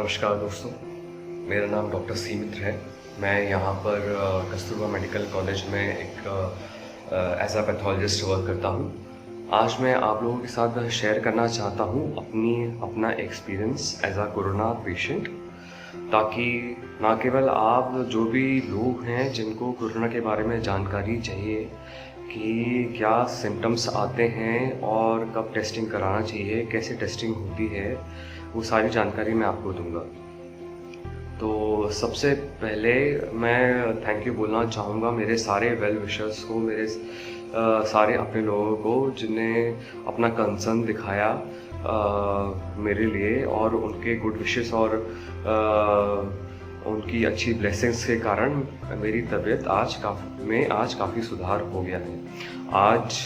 नमस्कार दोस्तों, मेरा नाम डॉक्टर सी मित्र है। मैं यहाँ पर कस्तूरबा मेडिकल कॉलेज में एक एज अ पैथोलॉजिस्ट वर्क करता हूँ। आज मैं आप लोगों के साथ शेयर करना चाहता हूँ अपना experience as a corona patient, ताकि ना केवल आप जो भी लोग हैं जिनको कोरोना के बारे में जानकारी चाहिए कि क्या सिम्टम्स आते हैं और कब टेस्टिंग कराना चाहिए, कैसे टेस्टिंग होती है, वो सारी जानकारी मैं आपको दूंगा। तो सबसे पहले मैं थैंक यू बोलना चाहूँगा मेरे सारे वेल विशर्स को, मेरे सारे अपने लोगों को जिन्हें अपना कंसर्न दिखाया मेरे लिए, और उनके गुड विशेस और उनकी अच्छी ब्लेसिंग्स के कारण मेरी तबीयत आज काफ़ी सुधार हो गया है। आज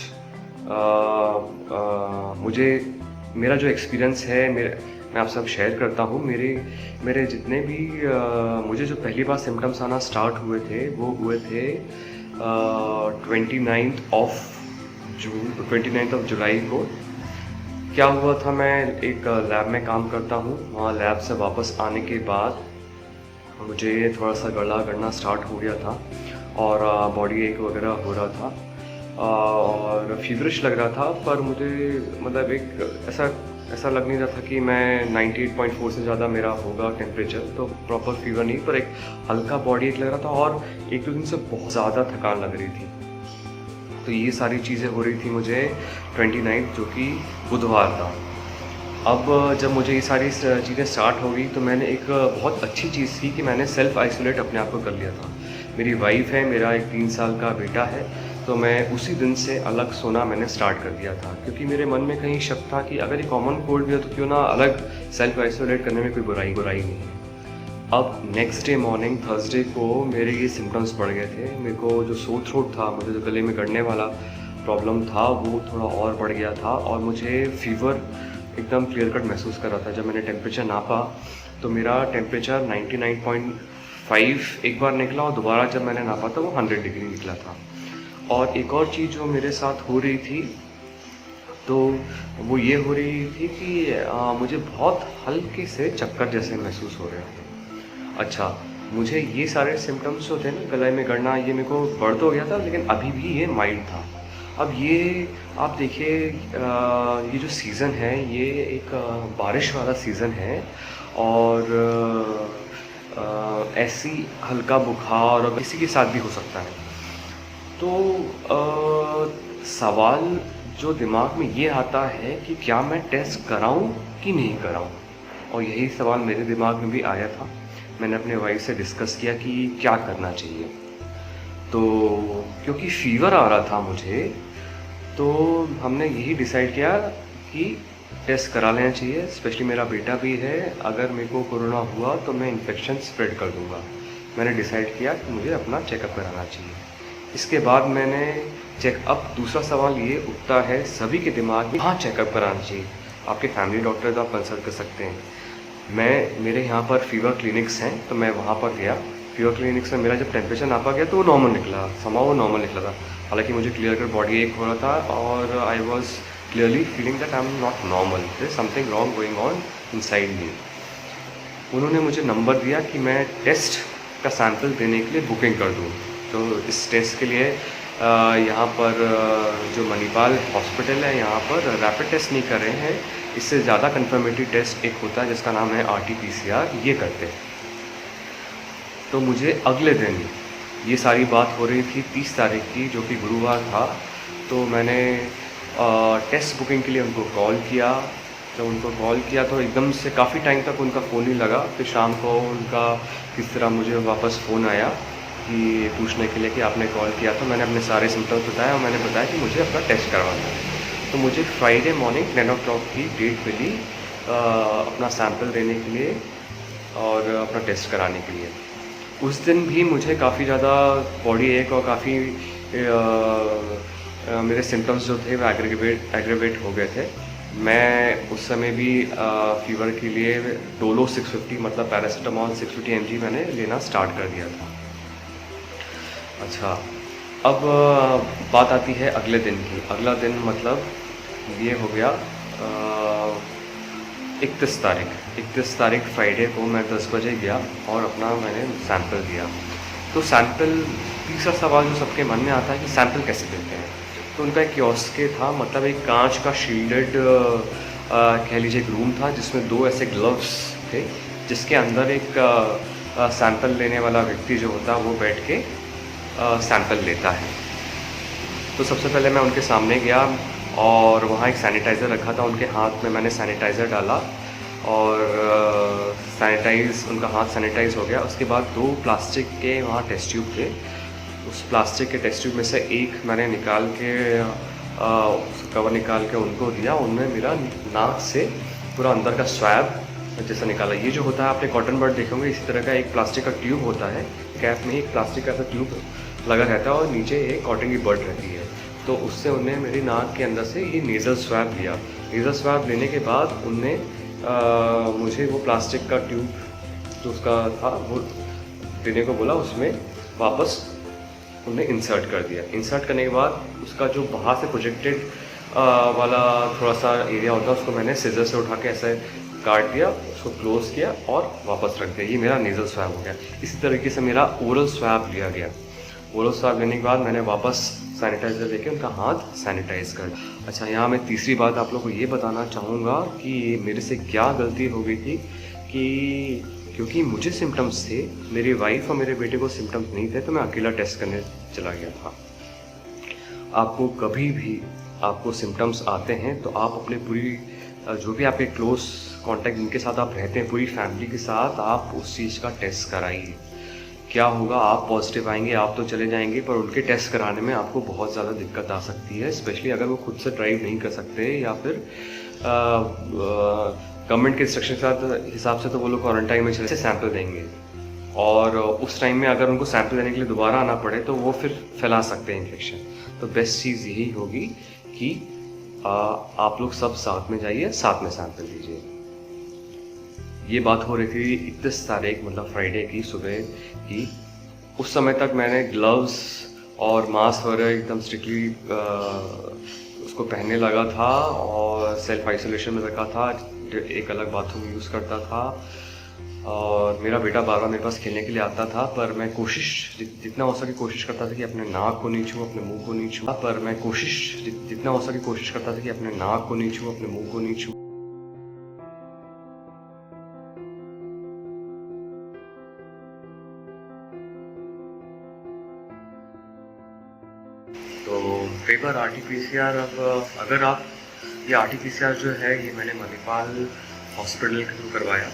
मुझे मेरा जो एक्सपीरियंस है मैं आप सब शेयर करता हूँ। मेरे जितने भी मुझे जो पहली बार सिम्टम्स आना स्टार्ट हुए थे वो हुए थे 29 जुलाई को। क्या हुआ था, मैं एक लैब में काम करता हूँ। वहाँ लैब से वापस आने के बाद मुझे थोड़ा सा गला करना स्टार्ट हो गया था और बॉडी एक वगैरह हो रहा था और फीवरिश लग रहा था, पर मुझे मतलब एक ऐसा लग नहीं रहा था कि मैं 98.4 से ज़्यादा मेरा होगा टेम्परेचर, तो प्रॉपर फीवर नहीं, पर एक हल्का बॉडी एक लग रहा था और एक दो दिन से बहुत ज़्यादा थकान लग रही थी। तो ये सारी चीज़ें हो रही थी मुझे 29 जो कि बुधवार था। अब जब मुझे ये सारी चीज़ें स्टार्ट हो गई तो मैंने एक बहुत अच्छी चीज़ की कि मैंने सेल्फ़ आइसोलेट अपने आप को कर लिया था। मेरी वाइफ है, मेरा एक 3 साल का बेटा है, तो मैं उसी दिन से अलग सोना मैंने स्टार्ट कर दिया था, क्योंकि मेरे मन में कहीं शक था कि अगर ये कॉमन कोल्ड भी है तो क्यों ना अलग सेल्फ़ आइसोलेट करने में कोई बुराई नहीं है। अब नेक्स्ट डे मॉर्निंग थर्सडे को मेरे ये सिम्टम्स बढ़ गए थे। मेरे को जो सोर थ्रोट था, मुझे जो गले में गड़ने वाला प्रॉब्लम था, वो थोड़ा और बढ़ गया था और मुझे फीवर एकदम क्लियर कट महसूस कर रहा था। जब मैंने टेम्परेचर नापा तो मेरा टेम्परेचर 99.5 एक बार निकला और दोबारा जब मैंने नापा तो वो 100 डिग्री निकला था। और एक और चीज़ जो मेरे साथ हो रही थी तो वो ये हो रही थी कि मुझे बहुत हल्के से चक्कर जैसे महसूस हो रहे थे। अच्छा, मुझे ये सारे सिम्टम्स जो थे ना, गले में गड़ना, ये मेरे को बढ़ तो गया था, लेकिन अभी भी ये माइल्ड था। अब ये आप देखिए, ये जो सीज़न है ये एक बारिश वाला सीज़न है और ऐसी हल्का बुखार और किसी के साथ भी हो सकता है। तो सवाल जो दिमाग में ये आता है कि क्या मैं टेस्ट कराऊं कि नहीं कराऊं, और यही सवाल मेरे दिमाग में भी आया था। मैंने अपने वाइफ से डिस्कस किया कि क्या करना चाहिए। तो क्योंकि फ़ीवर आ रहा था मुझे, तो हमने यही डिसाइड किया कि टेस्ट करा लेना चाहिए। स्पेशली मेरा बेटा भी है, अगर मेरे को कोरोना हुआ तो मैं इन्फेक्शन स्प्रेड कर दूंगा। मैंने डिसाइड किया कि मुझे अपना चेकअप कराना चाहिए। इसके बाद मैंने चेकअप, दूसरा सवाल ये उठता है सभी के दिमाग में, हाँ चेकअप कराना चाहिए। आपके फैमिली डॉक्टर तो आप कंसल्ट कर सकते हैं। मेरे यहाँ पर फीवर क्लिनिक्स हैं, तो मैं वहाँ पर गया। फीवर क्लिनिक्स में मेरा जब टेम्परेचर नापा गया तो वो नॉर्मल निकला, वो नॉर्मल निकला था। हालांकि मुझे क्लियर कर बॉडी एक हो रहा था और I was clearly feeling that I am not normal, there is something wrong going on inside me. उन्होंने मुझे नंबर दिया कि मैं टेस्ट का सैंपल देने के लिए बुकिंग कर दूँ। तो इस टेस्ट के लिए यहाँ पर जो मणिपाल हॉस्पिटल है, यहाँ पर रैपिड टेस्ट नहीं कर रहे हैं, इससे ज़्यादा कन्फर्मेटरी टेस्ट एक होता है जिसका नाम है RT-PCR, ये करते हैं। तो मुझे अगले दिन, ये सारी बात हो रही थी 30 तारीख की जो कि गुरुवार था, तो मैंने टेस्ट बुकिंग के लिए उनको कॉल किया। जब उनको कॉल किया तो एकदम से काफ़ी टाइम तक उनका फ़ोन नहीं लगा। फिर शाम को उनका किस तरह मुझे वापस फ़ोन आया कि पूछने के लिए कि आपने कॉल किया। तो मैंने अपने सारे सिम्टम्स बताया और मैंने बताया कि मुझे अपना टेस्ट करवाना है। तो मुझे फ्राइडे मॉर्निंग 10 o'clock की डेट मिली अपना सैंपल देने के लिए और अपना टेस्ट कराने के लिए। उस दिन भी मुझे काफ़ी ज़्यादा बॉडी एक और काफ़ी मेरे सिम्टम्स जो थे वो एग्रेवेट हो गए थे। मैं उस समय भी फीवर के लिए डोलो 650 मतलब पैरासीटामॉल 650 mg मैंने लेना स्टार्ट कर दिया था। अच्छा, अब बात आती है अगले दिन की। अगला दिन मतलब ये हो गया 31 तारीख फ्राइडे को मैं 10 बजे गया और अपना मैंने सैंपल दिया। तो सैंपल, तीसरा सवाल जो सबके मन में आता है कि सैंपल कैसे देते हैं। तो उनका एक कियोस्क था, मतलब एक कांच का शील्डेड कह लीजिए एक रूम था जिसमें 2 ऐसे ग्लव्स थे, जिसके अंदर एक सैंपल लेने वाला व्यक्ति जो होता है वो बैठ के सैंपल लेता है। तो सबसे पहले मैं उनके सामने गया और वहाँ एक सैनिटाइज़र रखा था, उनके हाथ में मैंने सैनिटाइज़र डाला और उनका हाथ सैनिटाइज हो गया। उसके बाद 2 प्लास्टिक के वहाँ टेस्ट ट्यूब थे। उस प्लास्टिक के टेस्ट ट्यूब में से एक मैंने निकाल के कवर निकाल के उनको दिया। उनमें मेरा नाक से पूरा अंदर का स्वैब जैसा निकाला। ये जो होता है, आपने कॉटन बड देखे होंगे, इसी तरह का एक प्लास्टिक का ट्यूब होता है, कैप में एक प्लास्टिक का ऐसा ट्यूब लगा रहता है और नीचे एक कॉटन की बड रहती है। तो उससे उन्हें मेरी नाक के अंदर से ये नेज़ल स्वैब लिया। नेज़ल स्वैब लेने के बाद उनने मुझे वो प्लास्टिक का ट्यूब जो उसका था वो देने को बोला, उसमें वापस उन्हें इंसर्ट कर दिया। इंसर्ट करने के बाद उसका जो बाहर से प्रोजेक्टेड वाला थोड़ा सा एरिया होता है, उसको मैंने सीजर से उठा के ऐसे काट दिया, उसको क्लोज़ किया और वापस रख दिया। ये मेरा नेज़ल स्वैब हो गया। इसी तरीके से मेरा ओरल स्वैब लिया गया। ओरल स्वैब लेने के बाद मैंने वापस सैनिटाइज़र लेके उनका हाथ सैनिटाइज़ कर दिया। अच्छा, यहाँ मैं तीसरी बात आप लोग को ये बताना चाहूँगा कि मेरे से क्या गलती हो गई थी कि क्योंकि मुझे सिम्टम्स थे, मेरी वाइफ और मेरे बेटे को सिम्टम्स नहीं थे, तो मैं अकेला टेस्ट करने चला गया था। आपको कभी भी आपको सिम्टम्स आते हैं तो आप अपने पूरी जो भी आपके क्लोज कॉन्टैक्ट जिनके साथ आप रहते हैं, पूरी फैमिली के साथ आप उस चीज़ का टेस्ट कराइए। क्या होगा, आप पॉजिटिव आएंगे, आप तो चले जाएंगे, पर उनके टेस्ट कराने में आपको बहुत ज़्यादा दिक्कत आ सकती है, स्पेशली अगर वो खुद से ड्राइव नहीं कर सकते या फिर गवर्नमेंट के इंस्ट्रक्शन के हिसाब से तो वो लोग क्वारंटाइन में चले सैंपल देंगे और उस टाइम में अगर उनको सैंपल देने के लिए दोबारा आना पड़े तो वो फिर फैला सकते हैं इन्फेक्शन। तो बेस्ट चीज़ यही होगी कि आप लोग सब साथ में जाइए, साथ में सैंपल लीजिए। ये बात हो रही थी 31 तारीख मतलब फ्राइडे की सुबह की। उस समय तक मैंने ग्लव्स और मास्क वगैरह एकदम स्ट्रिक्टली उसको पहनने लगा था और सेल्फ आइसोलेशन में रखा था। एक अलग बाथरूम यूज़ करता था और मेरा बेटा बार बार मेरे पास खेलने के लिए आता था, पर मैं कोशिश जितना हो सके कोशिश करता था कि अपने नाक को नहीं छूं, अपने मुंह को नहीं छूं। पर मैं जितना हो सके कोशिश करता था कि अपने नाक को नहीं छूं, अपने मुंह को नहीं छूं। तो कई बार RT-PCR, अब अगर आप ये RT-PCR जो है ये मैंने मणिपाल हॉस्पिटल के थ्रू करवाया।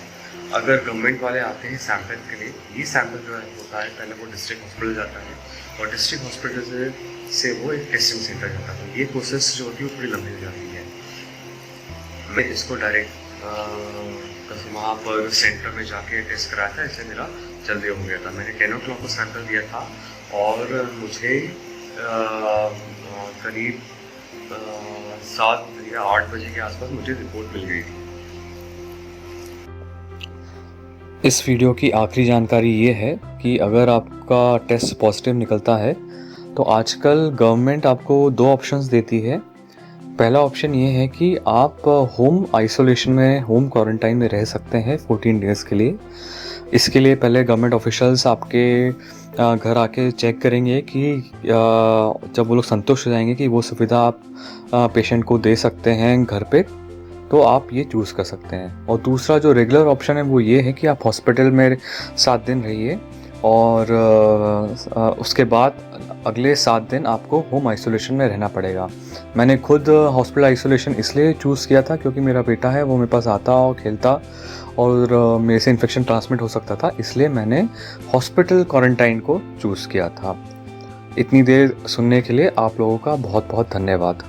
अगर गवर्नमेंट वाले आते हैं सैंपल के लिए, ये सैंपल जो है होता है पहले वो डिस्ट्रिक्ट हॉस्पिटल जाता है और डिस्ट्रिक्ट हॉस्पिटल से वो एक टेस्टिंग सेंटर जाता है। तो ये प्रोसेस जो होती है वो थोड़ी लंबी हो जाती है। मैं इसको डायरेक्ट वहाँ पर सेंटर में जाके टेस्ट कराया था, इससे मेरा जल्दी हो गया था। मैंने 10 o'clock को सैंपल दिया था और मुझे करीब 7 या 8 बजे के आसपास मुझे रिपोर्ट मिल गई थी। इस वीडियो की आखिरी जानकारी ये है कि अगर आपका टेस्ट पॉजिटिव निकलता है तो आजकल गवर्नमेंट आपको 2 ऑप्शंस देती है। पहला ऑप्शन ये है कि आप होम आइसोलेशन में, होम क्वारंटाइन में रह सकते हैं 14 डेज़ के लिए। इसके लिए पहले गवर्नमेंट ऑफिशियल्स आपके घर आके चेक करेंगे कि जब वो लोग संतुष्ट हो जाएंगे कि वो सुविधा आप पेशेंट को दे सकते हैं घर पे, तो आप ये चूज़ कर सकते हैं। और दूसरा जो रेगुलर ऑप्शन है वो ये है कि आप हॉस्पिटल में 7 दिन रहिए और उसके बाद अगले 7 दिन आपको होम आइसोलेशन में रहना पड़ेगा। मैंने खुद हॉस्पिटल आइसोलेशन इसलिए चूज़ किया था क्योंकि मेरा बेटा है, वो मेरे पास आता और खेलता और मेरे से इन्फेक्शन ट्रांसमिट हो सकता था, इसलिए मैंने हॉस्पिटल क्वारंटाइन को चूज़ किया था। इतनी देर सुनने के लिए आप लोगों का बहुत बहुत धन्यवाद।